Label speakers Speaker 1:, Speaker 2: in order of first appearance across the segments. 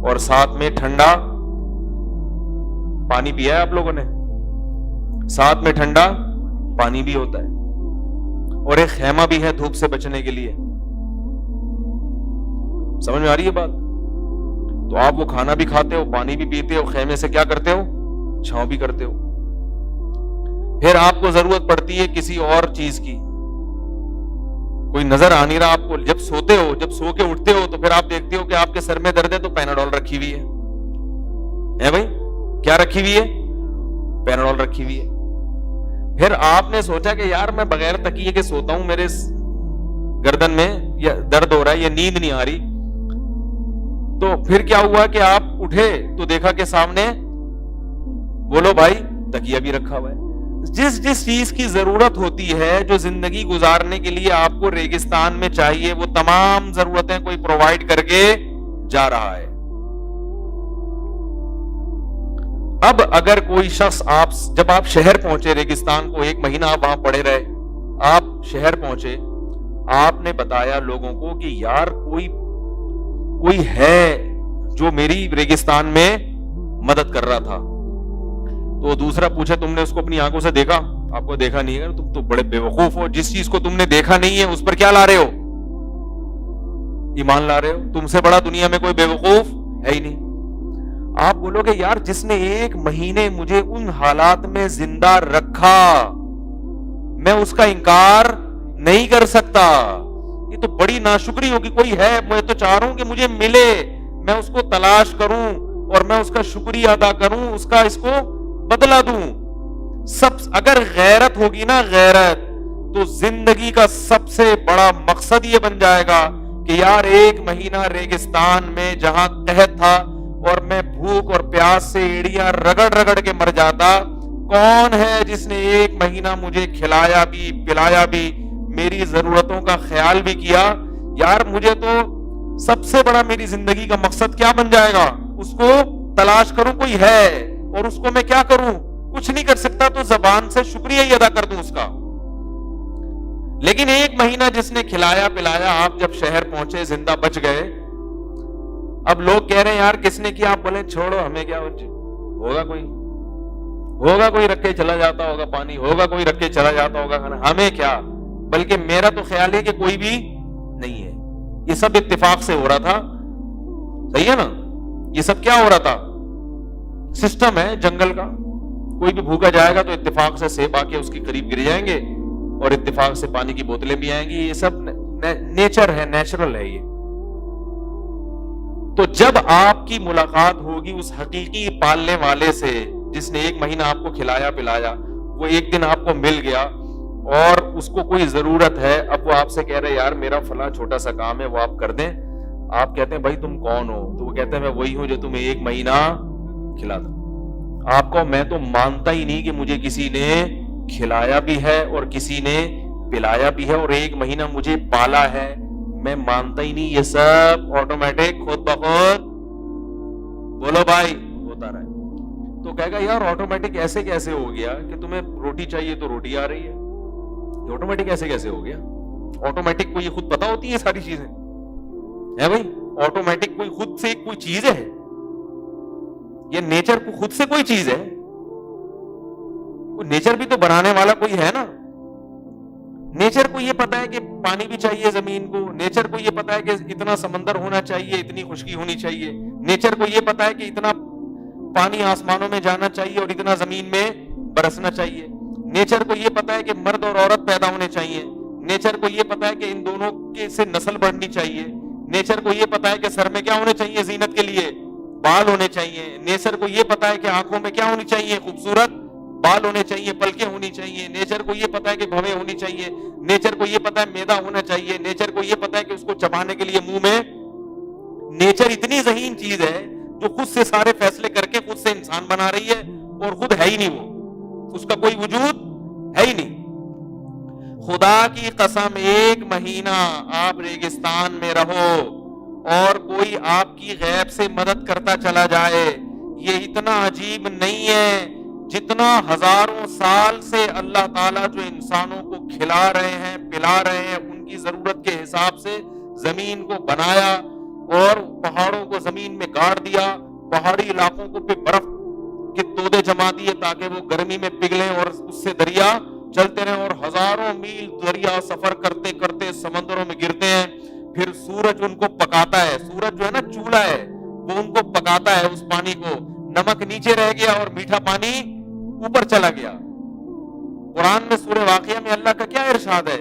Speaker 1: اور ساتھ میں ٹھنڈا پانی پیا ہے آپ لوگوں نے؟ ساتھ میں ٹھنڈا پانی بھی ہوتا ہے اور ایک خیمہ بھی ہے دھوپ سے بچنے کے لیے. سمجھ میں آ رہی ہے بات؟ تو آپ وہ کھانا بھی کھاتے ہو, پانی بھی پیتے ہو, خیمے سے کیا کرتے ہو؟ چھاؤں بھی کرتے ہو. پھر آپ کو ضرورت پڑتی ہے کسی اور چیز کی, کوئی نظر آ نہیں رہا آپ کو, جب سوتے ہو, جب سو کے اٹھتے ہو تو پھر آپ دیکھتے ہو کہ آپ کے سر میں درد ہے تو پیناڈول رکھی ہوئی ہے بھائی, کیا رکھی ہوئی ہے؟ پیناڈول رکھی ہوئی ہے. پھر آپ نے سوچا کہ یار میں بغیر تکیے کے سوتا ہوں, میرے گردن میں یا درد ہو رہا ہے یا نیند نہیں آ رہی. تو پھر کیا ہوا کہ آپ اٹھے تو دیکھا کہ سامنے, بولو بھائی, تکیہ بھی رکھا ہوا ہے. جس جس چیز کی ضرورت ہوتی ہے, جو زندگی گزارنے کے لیے آپ کو ریگستان میں چاہیے, وہ تمام ضرورتیں کوئی پرووائڈ کر کے جا رہا ہے. اب اگر کوئی شخص, جب آپ شہر پہنچے ریگستان کو, 1 مہینہ آپ وہاں پڑے رہے, آپ شہر پہنچے, آپ نے بتایا لوگوں کو کہ یار کوئی ہے جو میری ریگستان میں مدد کر رہا تھا. تو دوسرا پوچھے تم نے اس کو اپنی آنکھوں سے دیکھا؟ آپ کو دیکھا نہیں ہے, تم تو بڑے بے وقوف ہو. جس چیز کو تم نے دیکھا نہیں ہے اس پر کیا لا رہے ہو؟ ایمان لا رہے ہو. تم سے بڑا دنیا میں کوئی بے وقوف ہے ہی نہیں. آپ بولو گے یار جس نے 1 مہینے مجھے ان حالات میں زندہ رکھا, میں اس کا انکار نہیں کر سکتا. یہ تو بڑی ناشکری ہوگی. کوئی ہے, میں تو چاہ رہا ہوں کہ مجھے ملے, میں اس کو تلاش کروں اور میں اس کا شکریہ ادا کروں, اس کو بدلا دوں. اگر غیرت ہوگی نا, غیرت, تو زندگی کا سب سے بڑا مقصد یہ بن جائے گا کہ یار 1 مہینہ ریگستان میں جہاں قحط تھا اور میں بھوک اور پیاس سے ایڑیاں رگڑ رگڑ کے مر جاتا, کون ہے جس نے 1 مہینہ مجھے کھلایا بھی, پلایا بھی, میری ضرورتوں کا خیال بھی کیا. یار مجھے تو سب سے بڑا میری زندگی کا مقصد کیا بن جائے گا, اس کو تلاش کروں. کوئی ہے اور اس کو میں کیا کروں؟ کچھ نہیں کر سکتا تو زبان سے شکریہ ہی ادا کر دوں اس کا. لیکن 1 مہینہ جس نے کھلایا پلایا, آپ جب شہر پہنچے زندہ بچ گئے, اب لوگ کہہ رہے ہیں یار کس نے کیا؟ آپ بولے چھوڑو, ہمیں کیا, ہوگا کوئی رکھ کے چلا جاتا ہوگا پانی, ہوگا کوئی رکھ کے چلا جاتا ہوگا کھانا, ہمیں کیا. بلکہ میرا تو خیال ہے کہ کوئی بھی نہیں ہے. یہ سب اتفاق سے ہو رہا تھا. صحیح ہے نا؟ یہ سب کیا ہو رہا تھا؟ سسٹم ہے جنگل کا. کوئی بھی بھوکا جائے گا تو اتفاق سے سیب آ کے اس کے قریب گر جائیں گے اور اتفاق سے پانی کی بوتلیں بھی آئیں گی. یہ سب نیچر ہے, نیچرل ہے یہ. تو جب آپ کی ملاقات ہوگی اس حقیقی پالنے والے سے جس نے 1 مہینہ آپ کو کھلایا پلایا, وہ ایک دن آپ کو مل گیا اور اس کو کوئی ضرورت ہے, اب وہ آپ سے کہہ رہے یار میرا فلاں چھوٹا سا کام ہے وہ آپ کر دیں. آپ کہتے ہیں بھائی تم کون ہو؟ تو وہ کہتے ہیں میں وہی ہوں جو تمہیں 1 مہینہ کھلاتا. آپ کو میں تو مانتا ہی نہیں کہ مجھے کسی نے کھلایا بھی ہے اور کسی نے پلایا بھی ہے اور 1 مہینہ مجھے پالا ہے. میں مانتا ہی نہیں. یہ سب آٹومیٹک, خود بخود, بولو بھائی, ہوتا رہا ہے. تو کہے گا یار آٹومیٹک ایسے کیسے ہو گیا کہ تمہیں روٹی چاہیے تو روٹی آ رہی ہے؟ یہ آٹومیٹک ایسے کیسے ہو گیا؟ آٹومیٹک کو یہ خود پتا ہوتی ہے ساری چیزیں ہے بھائی. آٹومیٹک کوئی خود سے کوئی چیز ہے؟ یہ نیچر کو خود سے کوئی چیز ہے؟ نیچر بھی تو بنانے والا کوئی ہے نا. نیچر کو یہ پتا ہے کہ پانی بھی چاہیے زمین کو, نیچر کو یہ پتا ہے کہ اتنا سمندر ہونا چاہیے, اتنی خشکی ہونی چاہیے, نیچر کو یہ پتا ہے کہ اتنا پانی آسمانوں میں جانا چاہیے اور اتنا زمین میں برسنا چاہیے. نیچر کو یہ پتا ہے کہ مرد اور عورت پیدا ہونے چاہیے. نیچر کو یہ پتا ہے کہ ان دونوں کے سے نسل بڑھنی چاہیے. نیچر کو یہ پتا ہے کہ سر میں کیا ہونے چاہیے زینت کے لیے؟ بال ہونے چاہیے. نیچر کو یہ پتا ہے کہ آنکھوں میں کیا ہونی چاہیے؟ خوبصورت بال ہونے چاہیے, پلکیں ہونی چاہیے. نیچر کو یہ پتا ہے کہ بھویں ہونی چاہیے. نیچر کو یہ پتا ہے میدا ہونا چاہیے. نیچر کو یہ پتا ہے کہ اس کو چبانے کے لیے منہ میں. نیچر اتنی ذہین چیز ہے جو خود سے سارے فیصلے کر کے خود سے انسان بنا رہی ہے اور خود ہے ہی نہیں, وہ اس کا کوئی وجود ہے ہی نہیں. خدا کی قسم 1 مہینہ آپ ریگستان میں رہو اور کوئی آپ کی غیب سے مدد کرتا چلا جائے, یہ اتنا عجیب نہیں ہے جتنا ہزاروں سال سے اللہ تعالیٰ جو انسانوں کو کھلا رہے ہیں پلا رہے ہیں, ان کی ضرورت کے حساب سے زمین کو بنایا, اور پہاڑوں کو زمین میں گاڑ دیا، پہاڑی علاقوں کو پہ برف کے تودے جما دیے تاکہ وہ گرمی میں پگھلیں اور اس سے دریا چلتے رہیں، اور ہزاروں میل دریا سفر کرتے کرتے سمندروں میں گرتے ہیں. پھر سورج ان کو پکاتا ہے، سورج جو ہے نا چولہا ہے، وہ ان کو پکاتا ہے اس پانی کو. نمک نیچے رہ گیا اور میٹھا پانی اوپر چلا گیا. قرآن میں سورہ واقعہ میں اللہ کا کیا ارشاد ہے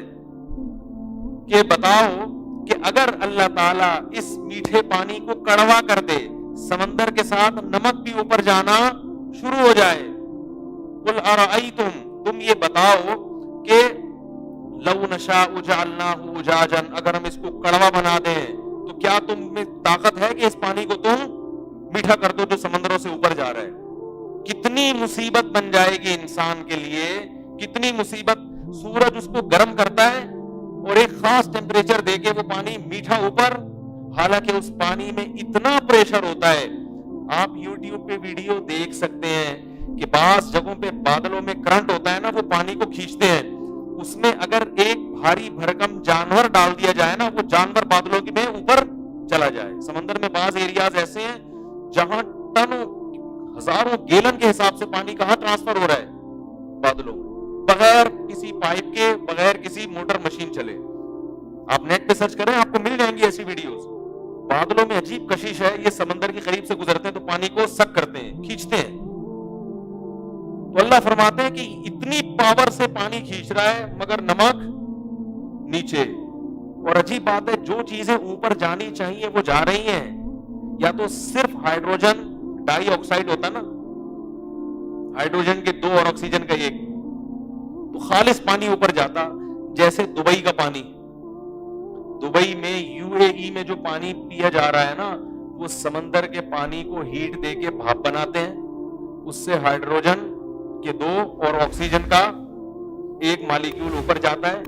Speaker 1: کہ بتاؤ کہ اگر اللہ تعالیٰ اس میٹھے پانی کو کڑوا کر دے، سمندر کے ساتھ نمک بھی اوپر جانا شروع ہو جائے. قل ارأیتم، تم یہ بتاؤ کہ لو نشاء جعلناہ اجاجا، اگر ہم اس کو کڑوا بنا دیں تو کیا تم میں طاقت ہے کہ اس پانی کو تم میٹھا کر دو جو سمندروں سے اوپر جا رہا ہے؟ کتنی مصیبت بن جائے گی انسان کے لیے، کتنی مصیبت. سورج اس کو گرم کرتا ہے اور ایک خاص ٹیمپریچر دے کے وہ پانی میٹھا اوپر، حالانکہ اس پانی میں اتنا پریشر ہوتا ہے. آپ یوٹیوب پہ ویڈیو دیکھ سکتے ہیں کہ بعض جگہوں پہ بادلوں میں کرنٹ ہوتا ہے نا، وہ پانی کو کھینچتے ہیں. اس میں اگر ایک بھاری بھرکم جانور ڈال دیا جائے نا، وہ جانور بادلوں میں اوپر چلا جائے. سمندر میں بعض ایریاز ایسے ہیں جہاں ٹنوں ہزاروں گیلن کے حساب سے پانی کہاں ٹرانسفر ہو رہا ہے بادلوں میں، بغیر کسی پائپ کے، بغیر کسی موٹر مشین چلے. آپ نیٹ پہ سرچ کریں، آپ کو مل جائیں گی ایسی ویڈیوز. بادلوں میں عجیب کشش ہے، یہ سمندر کے قریب سے گزرتے ہیں تو پانی کو سک کرتے ہیں، کھینچتے ہیں. تو اللہ فرماتے ہیں کہ اتنی پاور سے پانی کھینچ رہا ہے مگر نمک نیچے. اور عجیب بات ہے، جو چیزیں اوپر جانی چاہیے وہ جا رہی ہیں. یا تو صرف ہائیڈروجن ڈائی آکسائڈ ہوتا نا، ہائیڈروجن کے 2 اور آکسیجن کا 1، تو خالص پانی اوپر جاتا. جیسے دبئی کا پانی، دبئی میں UAE میں جو پانی پیا جا رہا ہے نا، وہ سمندر کے پانی کو ہیٹ دے کے بھاپ بناتے ہیں، اس سے ہائیڈروجن کے 2 اور آکسیجن کا 1 مالیکیول اوپر جاتا ہے،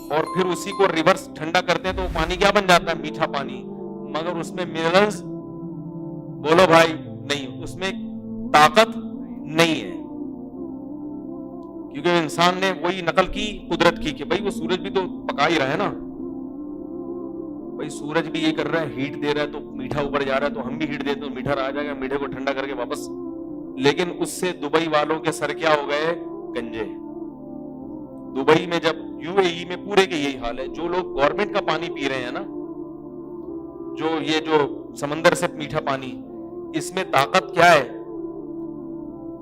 Speaker 1: اور پھر اسی کو ریورس ٹھنڈا کرتے ہیں تو وہ پانی کیا بن جاتا ہے؟ میٹھا پانی. مگر اس میں منرلز، بولو بھائی، نہیں، اس میں طاقت نہیں ہے. کیونکہ انسان نے وہی نقل کی قدرت کی کہ بھائی وہ سورج بھی تو پکا ہی رہا ہے نا، بھائی سورج بھی یہ کر رہا ہے، ہیٹ دے رہا ہے تو میٹھا اوپر جا رہا ہے، تو ہم بھی ہیٹ دیتے تو میٹھا رہ جائے گا، میٹھے کو ٹھنڈا کر کے واپس. لیکن اس سے دبئی والوں کے سر کیا ہو گئے؟ گنجے. دبئی میں جب UAE میں پورے کے یہی حال ہے. جو لوگ گورنمنٹ کا پانی پی رہے ہیں نا، جو سمندر سے میٹھا پانی، اس میں طاقت کیا ہے؟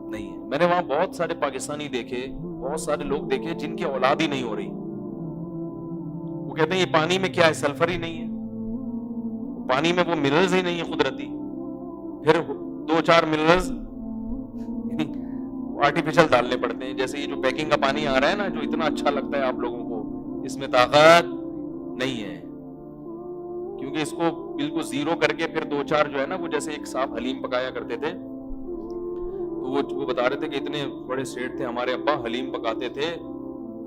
Speaker 1: نہیں ہے. میں نے وہاں بہت سارے پاکستانی دیکھے، بہت سارے لوگ دیکھے جن کی اولاد ہی نہیں ہو رہی. وہ کہتے ہیں یہ پانی میں کیا ہے؟ سلفر ہی نہیں ہے، پانی میں وہ منرلز ہی نہیں ہے قدرتی. پھر 2-4 منرلز آرٹیفیشل ڈالنے پڑتے ہیں. جیسے یہ جو پیکنگ کا پانی آ رہا ہے نا، جو اتنا اچھا لگتا ہے آپ لوگوں کو، اس میں طاقت نہیں ہے. کیونکہ اس کو بالکل زیرو کر کے پھر 2-4 جو ہے نا، وہ جیسے ایک صاحب حلیم پکایا کرتے تھے، تو وہ بتا رہے تھے کہ اتنے بڑے سیٹ تھے ہمارے ابا، حلیم پکاتے تھے،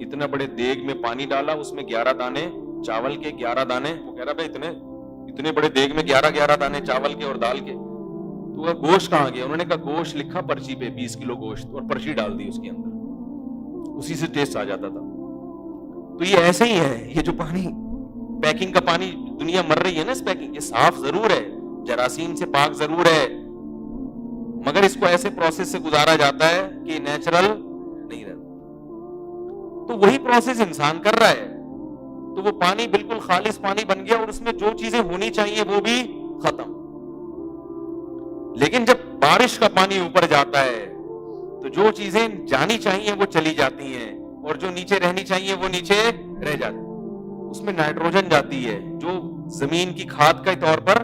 Speaker 1: اتنا بڑے دیگ میں پانی ڈالا، اس میں 11 دانے چاول کے، 11 دانے، وہ کہہ رہا بھائی اتنے بڑے دیگ میں 11 دانے چاول کے اور دال کے. تو وہ گوشت کہاں گیا؟ انہوں نے کہا گوشت لکھا پرچی پہ 20 کلو گوشت، اور پرچی ڈال دی اس کے اندر، اسی سے ٹیسٹ آ جاتا تھا. تو یہ ایسے ہی ہے، یہ جو پانی پیکنگ کا پانی دنیا مر رہی ہے نا، اس پیکنگ، یہ صاف ضرور ہے، جراثیم سے پاک ضرور ہے، مگر اس کو ایسے پروسیس سے گزارا جاتا ہے کہ نیچرل نہیں رہتا. تو وہی پروسیس انسان کر رہا ہے. تو وہ پانی بالکل خالص پانی بن گیا، اور اس میں جو چیزیں ہونی چاہیے وہ بھی ختم. لیکن جب بارش کا پانی اوپر جاتا ہے تو جو چیزیں جانی چاہیے وہ چلی جاتی ہیں، اور جو نیچے رہنی چاہیے وہ نیچے رہ جاتی. اس میں نائٹروجن جاتی ہے جو زمین کی کھاد کے طور پر.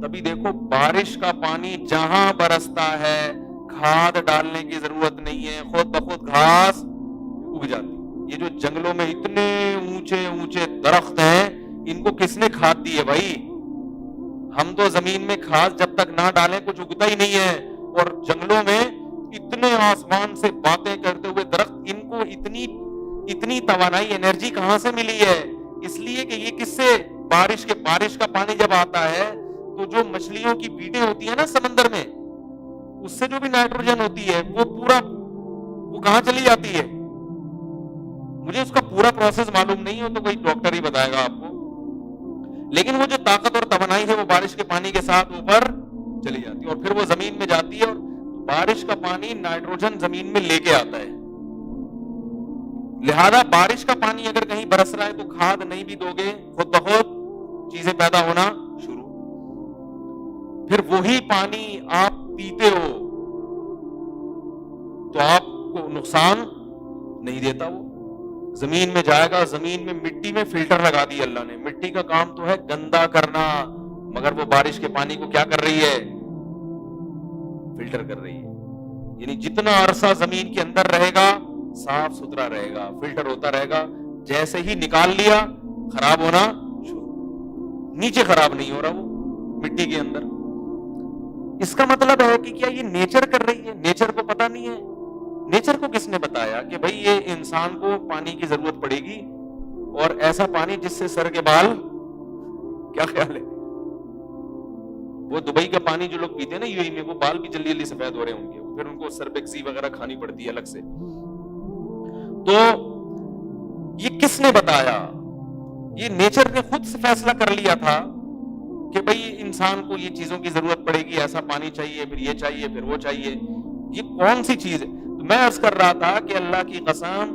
Speaker 1: تبھی دیکھو بارش کا پانی جہاں برستا ہے کھاد ڈالنے کی ضرورت نہیں ہے، خود بخود گھاس اگ جاتی. یہ جو جنگلوں میں اتنے اونچے اونچے درخت ہیں، ان کو کس نے کھاد دی ہے بھائی؟ ہم تو زمین میں کھاد جب تک نہ ڈالیں کچھ اگتا ہی نہیں ہے. اور جنگلوں میں اتنے آسمان سے باتیں کرتے ہوئے درخت، ان کو اتنی توانائی، انرجی کہاں سے ملی ہے؟ اس لیے کہ یہ کس سے؟ بارش کا پانی جب آتا ہے تو جو مچھلیوں کی بیٹیں ہوتی ہیں نا سمندر میں، اس سے جو بھی نائٹروجن ہوتی ہے وہ کہاں چلی جاتی ہے؟ مجھے اس کا پورا پروسیس معلوم نہیں ہو، تو کوئی ڈاکٹر ہی بتائے گا آپ کو. لیکن وہ جو طاقت اور توانائی ہے وہ بارش کے پانی کے ساتھ اوپر چلی جاتی ہے اور پھر وہ زمین میں جاتی ہے اور بارش کا پانی نائٹروجن زمین میں لے کے آتا ہے. لہذا بارش کا پانی اگر کہیں برس رہا ہے تو کھاد نہیں بھی دو گے خود بخود چیزیں پیدا ہونا شروع. پھر وہی پانی آپ پیتے ہو تو آپ کو نقصان نہیں دیتا. وہ زمین میں جائے گا, زمین میں مٹی میں فلٹر لگا دی اللہ نے. مٹی کا کام تو ہے گندا کرنا, مگر وہ بارش کے پانی کو کیا کر رہی ہے؟ فلٹر کر رہی ہے. یعنی جتنا عرصہ زمین کے اندر رہے گا صاف ستھرا رہے گا, فلٹر ہوتا رہے گا. جیسے ہی نکال لیا خراب ہونا شروع. نیچے خراب نہیں ہو رہا وہ مٹی کے اندر. اس کا مطلب ہے کہ کیا یہ نیچر کر رہی ہے؟ نیچر کو پتا نہیں ہے. نیچر کو کس نے بتایا کہ بھئی یہ انسان کو پانی کی ضرورت پڑے گی اور ایسا پانی جس سے سر کے بال, کیا خیال ہے؟ وہ دبئی کا پانی جو لوگ پیتے ہیں نا یو اے میں, وہ بال بھی جلدی جلدی سفید ہو رہے ہوں گے, پھر ان کو سربیکسی وغیرہ کھانی پڑتی ہے الگ سے. تو یہ کس نے بتایا؟ یہ نیچر نے خود سے فیصلہ کر لیا تھا کہ بھئی انسان کو یہ چیزوں کی ضرورت پڑے گی, ایسا پانی چاہیے, پھر یہ چاہیے, پھر وہ چاہیے. یہ کون سی چیز ہے؟ تو میں عرض کر رہا تھا کہ اللہ کی قسم,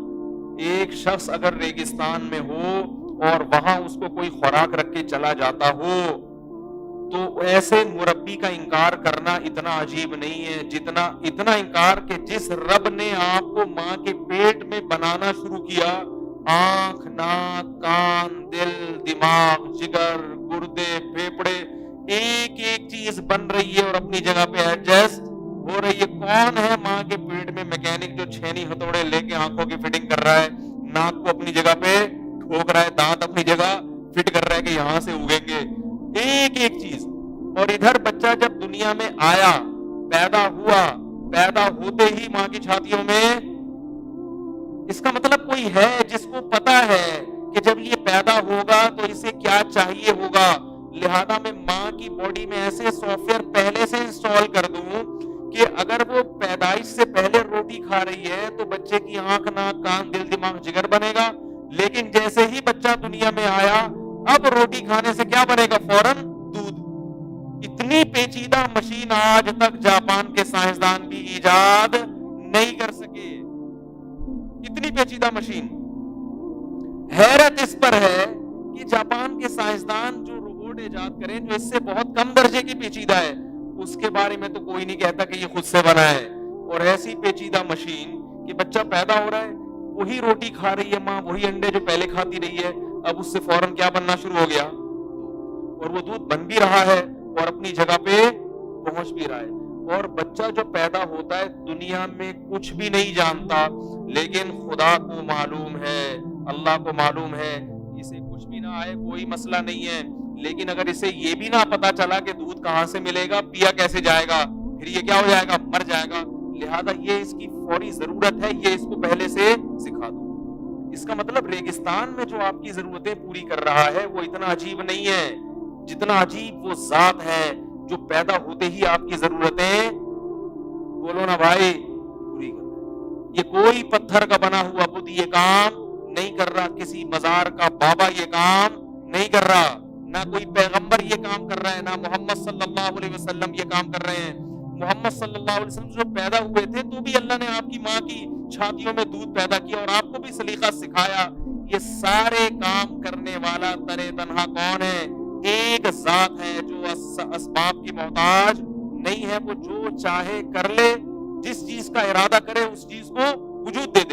Speaker 1: ایک شخص اگر ریگستان میں ہو اور وہاں اس کو کوئی خوراک رکھ کے چلا جاتا ہو تو ایسے مربی کا انکار کرنا اتنا عجیب نہیں ہے جتنا اتنا انکار کہ جس رب نے آپ کو ماں کے پیٹ میں بنانا شروع کیا, آنکھ, ناک, کان, دل, دماغ, جگر, گردے, پھیپڑے, ایک ایک چیز بن رہی ہے اور اپنی جگہ پہ ایڈجسٹ ہو رہی ہے. کون ہے ماں کے پیٹ میں میکینک جو چھینی ہتھوڑے لے کے آنکھوں کی فٹنگ کر رہا ہے, ناک کو اپنی جگہ پہ ٹھوک رہا ہے, دانت اپنی جگہ فٹ کر رہا ہے کہ یہاں سے اگیں گے, ایک ایک چیز. اور ادھر بچہ جب دنیا میں آیا, پیدا ہوا, پیدا ہوتے ہی ماں کی چھاتیوں میں, اس کا مطلب کوئی ہے جس کو پتا ہے کہ جب یہ پیدا ہوگا تو اسے کیا چاہیے ہوگا. لہذا میں ماں کی باڈی میں ایسے سافٹ ویئر پہلے سے انسٹال کر دوں کہ اگر وہ پیدائش سے پہلے روٹی کھا رہی ہے تو بچے کی آنکھ, ناک, کان, دل, دماغ, جگر بنے گا. لیکن جیسے ہی بچہ دنیا میں آیا اب روٹی کھانے سے کیا بنے گا؟ فوراً دودھ. اتنی پیچیدہ مشین آج تک جاپان کے سائنسدان بھی ایجاد نہیں کر سکے. اتنی پیچیدہ مشین. حیرت اس پر ہے کہ جاپان کے سائنسدان جو روبوٹ ایجاد کریں جو اس سے بہت کم درجے کی پیچیدہ ہے, اس کے بارے میں تو کوئی نہیں کہتا کہ یہ خود سے بنا ہے. اور ایسی پیچیدہ مشین کہ بچہ پیدا ہو رہا ہے, وہی روٹی کھا رہی ہے ماں, وہی انڈے جو پہلے کھاتی رہی ہے, اب اس سے فوراً کیا بننا شروع ہو گیا, اور وہ دودھ بن بھی رہا ہے اور اپنی جگہ پہ پہنچ بھی رہا ہے. اور بچہ جو پیدا ہوتا ہے دنیا میں کچھ بھی نہیں جانتا, لیکن خدا کو معلوم ہے, اللہ کو معلوم ہے, اسے کچھ بھی نہ آئے کوئی مسئلہ نہیں ہے. لیکن اگر اسے یہ بھی نہ پتا چلا کہ دودھ کہاں سے ملے گا, پیا کیسے جائے گا, پھر یہ کیا ہو جائے گا؟ مر جائے گا. لہذا یہ اس کی فوری ضرورت ہے, یہ اس کو پہلے سے سکھا دو. اس کا مطلب ریگستان میں جو آپ کی ضرورتیں پوری کر رہا ہے وہ اتنا عجیب نہیں ہے جتنا عجیب وہ ذات ہے جو پیدا ہوتے ہی آپ کی ضرورتیں, بولو نا بھائی, پوری کر رہا ہے. یہ کوئی پتھر کا بنا ہوا بت یہ کام نہیں کر رہا, کسی مزار کا بابا یہ کام نہیں کر رہا, نہ کوئی پیغمبر یہ کام کر رہا ہے, نہ محمد صلی اللہ علیہ وسلم یہ کام کر رہے ہیں. محمد صلی اللہ علیہ وسلم جو پیدا ہوئے تھے تو بھی اللہ نے آپ کی ماں کی چھاتیوں میں دودھ پیدا کیا اور آپ کو بھی سلیقہ سکھایا. یہ سارے کام کرنے والا ترے تنہا کون ہے؟ ایک ذات ہے جو اسباب کی محتاج نہیں ہے. وہ جو چاہے کر لے, جس چیز کا ارادہ کرے اس چیز کو وجود دے